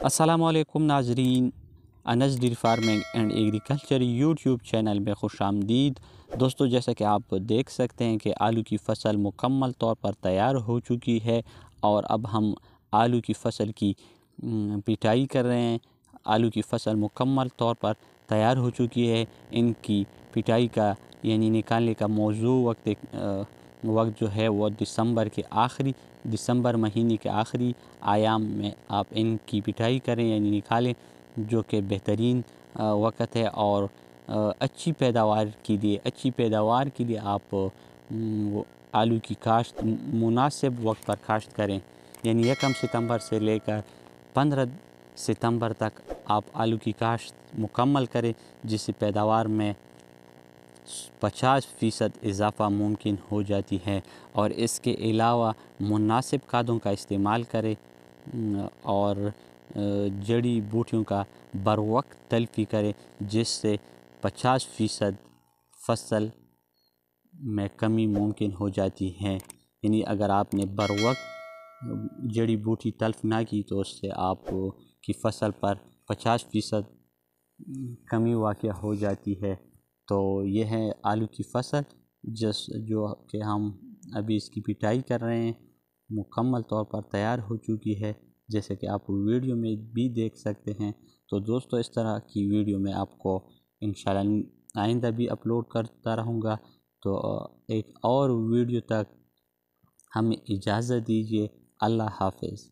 अस्सलामुअलैकुम नाजरीन, Anas dairy farming and agriculture YouTube channel में खुश आमदीद। दोस्तों, जैसा कि आप देख सकते हैं कि आलू की फ़सल मुकम्मल तौर पर तैयार हो चुकी है और अब हम आलू की फ़सल की पिटाई कर रहे हैं। आलू की फ़सल मुकम्मल तौर पर तैयार हो चुकी है। इनकी पिटाई का यानी निकालने का वक्त जो है वो दिसंबर महीने के आखिरी आयाम में आप इनकी पिटाई करें यानी निकालें, जो कि बेहतरीन वक्त है। और अच्छी पैदावार के लिए आप आलू की काश्त मुनासिब वक्त पर काश्त करें, यानी 1 सितंबर से लेकर 15 सितंबर तक आप आलू की काश्त मुकम्मल करें, जिससे पैदावार में 50% इजाफ़ा मुमकिन हो जाती है। और इसके अलावा मुनासिब खादों का इस्तेमाल करें और जड़ी बूटियों का बर वक्त तलफ़ी करें, जिससे 50% फसल में कमी मुमकिन हो जाती है। यानी अगर आपने बर वक्त जड़ी बूटी तल्फ़ ना की तो उससे आप की फसल पर 50% कमी वाक़या हो जाती है। तो ये है आलू की फ़सल जो कि हम अभी इसकी पिटाई कर रहे हैं, मुकम्मल तौर पर तैयार हो चुकी है, जैसे कि आप वीडियो में भी देख सकते हैं। तो दोस्तों, इस तरह की वीडियो मैं आपको इंशाल्लाह आइंदा भी अपलोड करता रहूँगा। तो एक और वीडियो तक हमें इजाज़त दीजिए। अल्लाह हाफ़िज़।